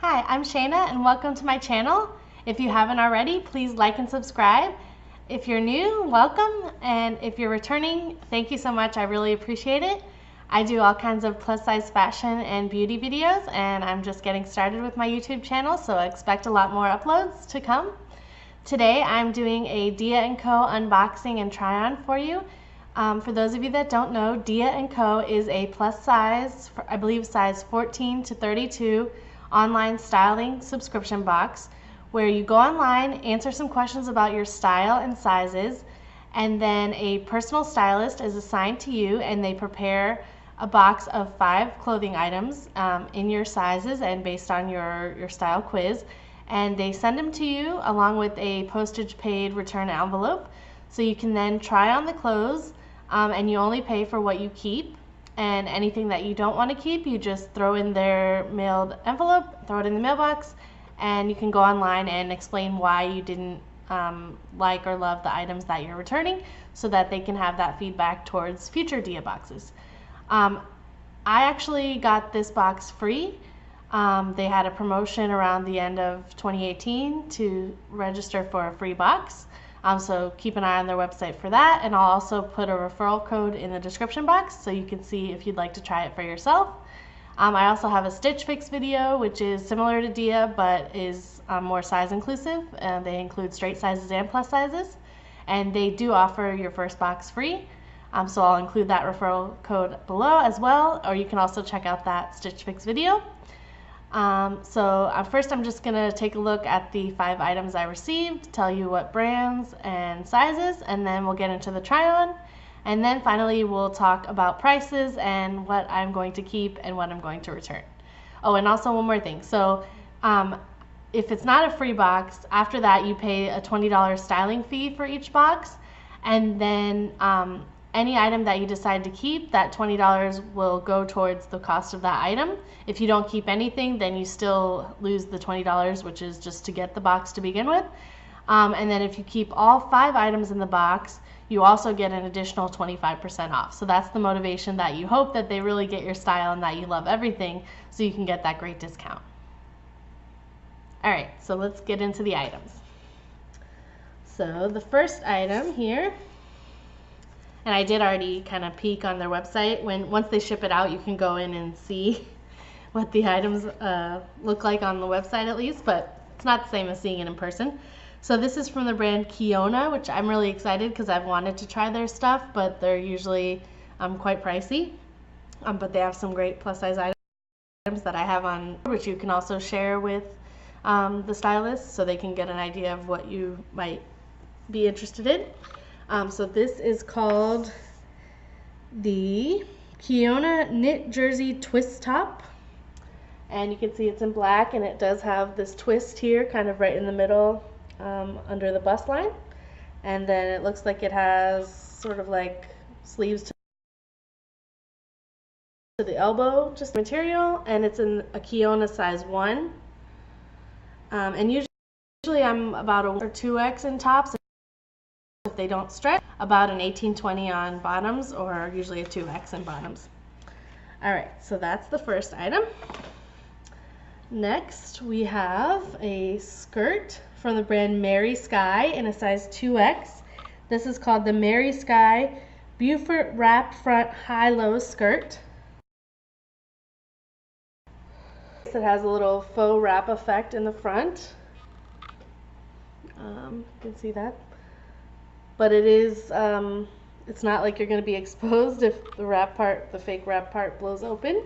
Hi, I'm Shayna and welcome to my channel. If you haven't already, please like and subscribe. If you're new, welcome, and if you're returning, thank you so much. I really appreciate it. I do all kinds of plus size fashion and beauty videos, and I'm just getting started with my YouTube channel, so expect a lot more uploads to come. Today I'm doing a Dia & Co unboxing and try on for you. For those of you that don't know, Dia & Co is a plus size, I believe size 14 to 32 online styling subscription box where you go online, answer some questions about your style and sizes, and then a personal stylist is assigned to you and they prepare a box of 5 clothing items in your sizes and based on your style quiz, and they send them to you along with a postage paid return envelope so you can then try on the clothes, and you only pay for what you keep, and anything that you don't want to keep you just throw in their mailed envelope, throw it in the mailbox, and you can go online and explain why you didn't like or love the items that you're returning so that they can have that feedback towards future Dia boxes. I actually got this box free. They had a promotion around the end of 2018 to register for a free box. So keep an eye on their website for that, and I'll also put a referral code in the description box so you can see if you'd like to try it for yourself. I also have a Stitch Fix video, which is similar to Dia but is more size inclusive. They include straight sizes and plus sizes, and they do offer your first box free. So I'll include that referral code below as well, or you can also check out that Stitch Fix video. First I'm just going to take a look at the 5 items I received, tell you what brands and sizes, and then we'll get into the try-on. And then finally we'll talk about prices and what I'm going to keep and what I'm going to return. Oh, and also one more thing. So if it's not a free box, after that you pay a $20 styling fee for each box, and then any item that you decide to keep, that $20 will go towards the cost of that item. If you don't keep anything, then you still lose the $20, which is just to get the box to begin with. And then if you keep all 5 items in the box, you also get an additional 25% off. So that's the motivation, that you hope that they really get your style and that you love everything so you can get that great discount. All right, so let's get into the items. So the first item here, and I did already kind of peek on their website. Once they ship it out, you can go in and see what the items look like on the website at least, but it's not the same as seeing it in person. So this is from the brand Keyonnah, which I'm really excited because I've wanted to try their stuff, but they're usually quite pricey. But they have some great plus size items that I have on, which you can also share with the stylist so they can get an idea of what you might be interested in. So this is called the Keyonnah Knit Jersey Twist Top, and you can see it's in black, and it does have this twist here kind of right in the middle under the bust line, and then it looks like it has sort of like sleeves to the elbow, just material, and it's in a Keyonnah size 1, and usually I'm about a 1 or 2X in tops. If they don't stretch, about an 18-20 on bottoms, or usually a 2X in bottoms. Alright, so that's the first item. Next we have a skirt from the brand Mary Skye in a size 2X. This is called the Mary Skye Beaufort Wrapped Front High-Low Skirt. It has a little faux wrap effect in the front. You can see that. But it is, it's not like you're going to be exposed if the fake wrap part blows open.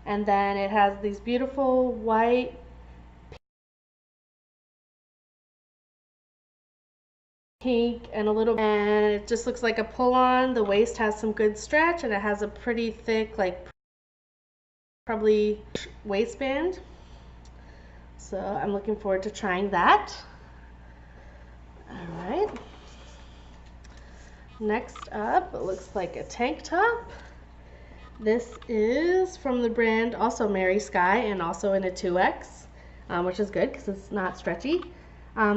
And then it has these beautiful white, pink, and and it just looks like a pull-on. The waist has some good stretch, and it has a pretty thick, like probably waistband. So I'm looking forward to trying that. All right. Next up, it looks like a tank top. This is from the brand also Mary Skye, and also in a 2X, which is good because it's not stretchy.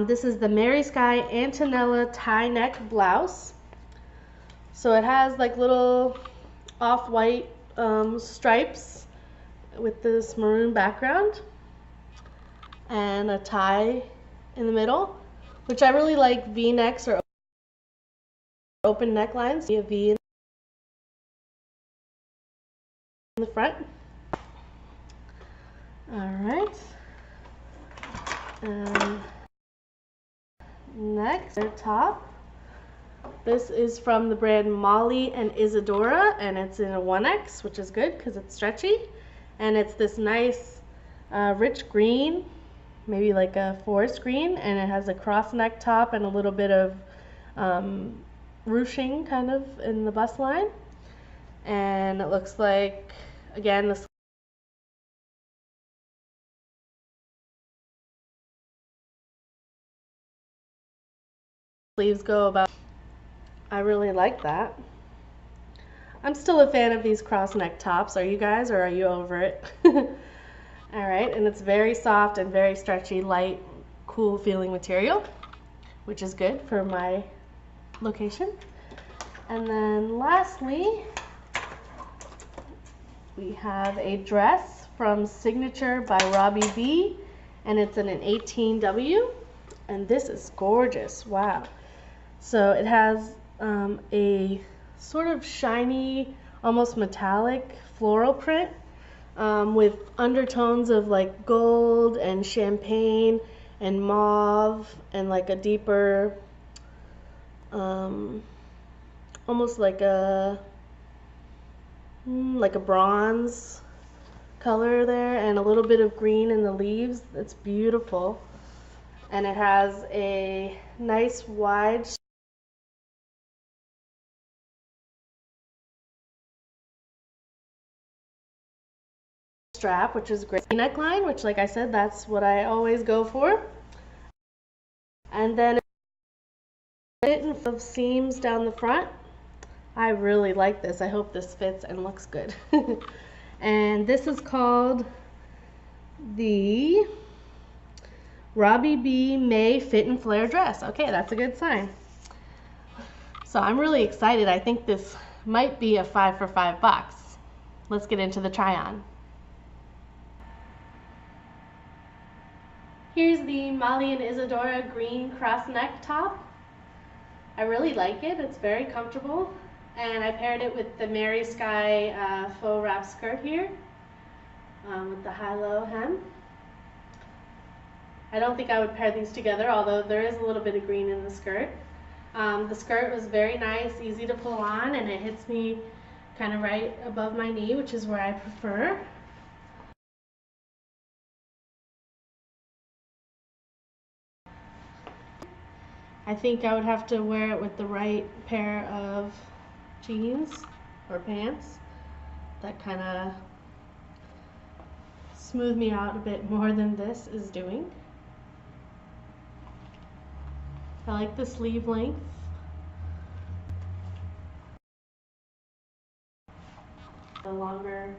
This is the Mary Skye Antonella tie neck blouse. So it has like little off-white stripes with this maroon background. and a tie in the middle, which I really like V-necks or open necklines. A V in the front. Alright. And next, our top. This is from the brand Molly and Isadora, and it's in a 1X, which is good because it's stretchy. And it's this nice rich green, maybe like a forest green, and it has a cross neck top and a little bit of ruching kind of in the bust line. And it looks like, again, the sleeves go about. I really like that. I'm still a fan of these cross neck tops. Are you guys, or are you over it? Alright, and it's very soft and very stretchy, light, cool feeling material, which is good for my location. And then lastly, we have a dress from Signature by Robbie B, and it's in an 18W, and this is gorgeous. Wow. So it has a sort of shiny, almost metallic floral print with undertones of like gold and champagne and mauve and like a deeper, almost like a bronze color there, and a little bit of green in the leaves. It's beautiful. And it has a nice wide strap, which is great. Neckline, which, like I said, that's what I always go for. And then a bit of seams down the front. I really like this. I hope this fits and looks good. And this is called the Robbie B May Fit and Flare dress. Okay, that's a good sign. So I'm really excited. I think this might be a 5 for $5 box. Let's get into the try on. Here's the Molly and Isadora green cross neck top. I really like it. It's very comfortable. And I paired it with the Mary Skye faux wrap skirt here with the high-low hem. I don't think I would pair these together, although there is a little bit of green in the skirt. The skirt was very nice, easy to pull on, and it hits me kind of right above my knee, which is where I prefer. I think I would have to wear it with the right pair of jeans or pants that kind of smooth me out a bit more than this is doing. I like the sleeve length. The longer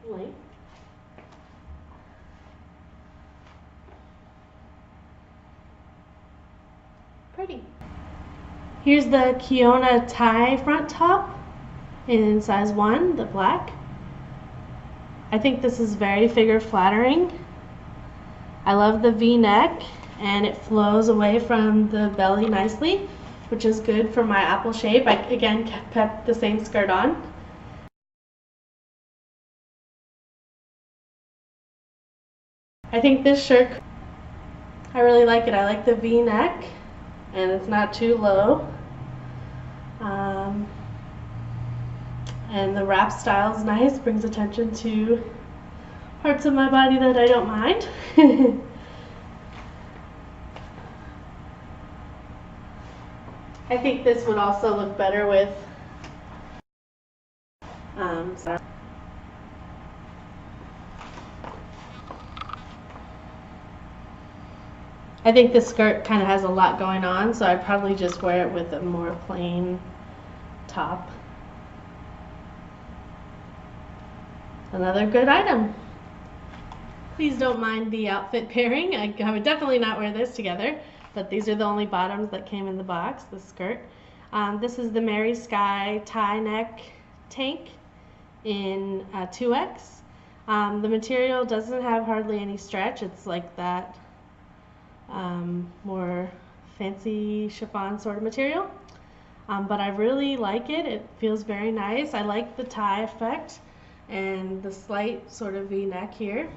length. Pretty. Here's the Keyonnah Tie Front top in size 1, the black. I think this is very figure flattering. I love the V-neck, and it flows away from the belly nicely, which is good for my apple shape. I again kept the same skirt on. I think this shirt, I really like it. I like the V-neck, and it's not too low. And the wrap style is nice, brings attention to parts of my body that I don't mind. I think this would also look better with I think this skirt kind of has a lot going on, so I'd probably just wear it with a more plain top. Another good item. Please don't mind the outfit pairing. I would definitely not wear this together, but these are the only bottoms that came in the box, the skirt. This is the Mary Skye tie neck tank in 2X. The material doesn't have hardly any stretch. It's like that more fancy chiffon sort of material. But I really like it. It feels very nice. I like the tie effect and the slight sort of V-neck here.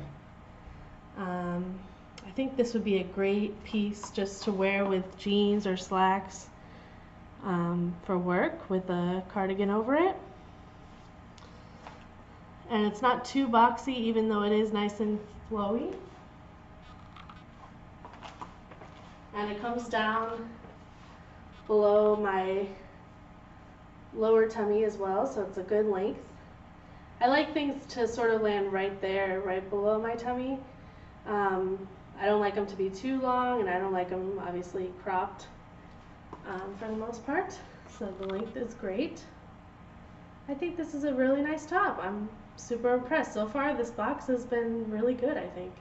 I think this would be a great piece just to wear with jeans or slacks for work with a cardigan over it. And it's not too boxy, even though it is nice and flowy. And it comes down below my lower tummy as well, so it's a good length. I like things to sort of land right there, right below my tummy. I don't like them to be too long, and I don't like them obviously cropped for the most part. So the length is great. I think this is a really nice top. I'm super impressed. So far this box has been really good, I think.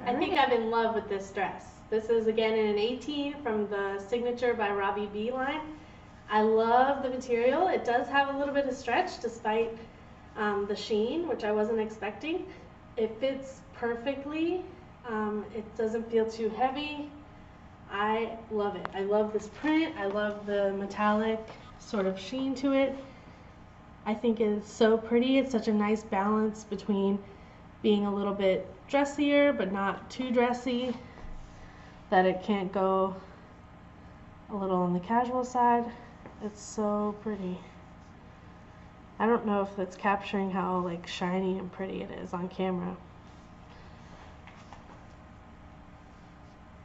I think I'm in love with this dress. This is again in an 18 from the Signature by Robbie B line. I love the material. It does have a little bit of stretch despite the sheen, which I wasn't expecting. It fits perfectly. It doesn't feel too heavy. I love it. I love this print. I love the metallic sort of sheen to it. I think it's so pretty. It's such a nice balance between being a little bit dressier but not too dressy, that it can't go a little on the casual side. It's so pretty. I don't know if it's capturing how like shiny and pretty it is on camera.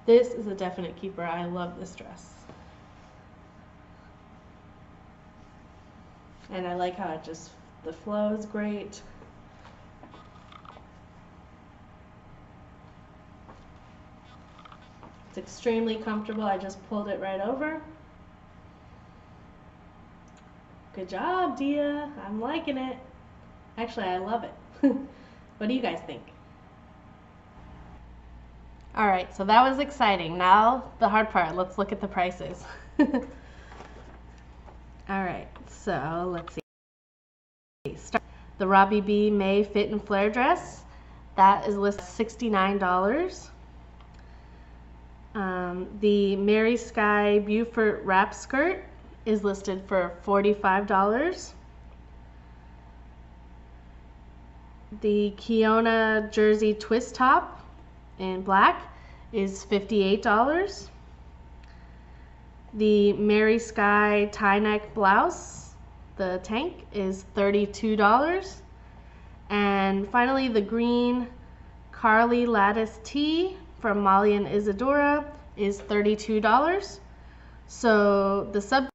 This is a definite keeper. I love this dress. And I like how it just, the flow is great. It's extremely comfortable. I just pulled it right over. Good job, Dia. I'm liking it. Actually, I love it. What do you guys think? All right, so that was exciting. Now the hard part. Let's look at the prices. All right, so let's see. The Robbie B May Fit and Flare dress, that is listed $69. The Mary Skye Beaufort wrap skirt is listed for $45. The Keyonnah jersey twist top in black is $58. The Mary Skye tie neck blouse, the tank, is $32. And finally, the green Carly lattice tee from Molly and Isadora is $32. So the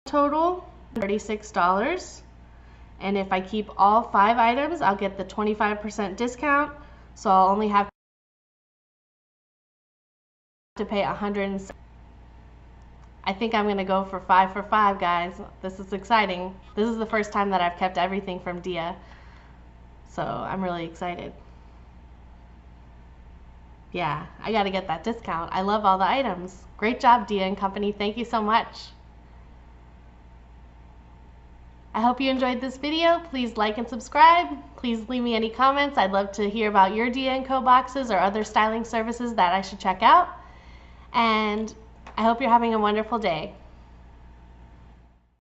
subtotal, $36. And if I keep all 5 items, I'll get the 25% discount. So I'll only have to pay $100. I think I'm gonna go for 5 for 5, guys. This is exciting. This is the first time that I've kept everything from Dia, so I'm really excited. Yeah, I gotta get that discount. I love all the items. Great job, Dia and Company. Thank you so much. I hope you enjoyed this video. Please like and subscribe. Please leave me any comments. I'd love to hear about your Dia & Co boxes or other styling services that I should check out. And I hope you're having a wonderful day.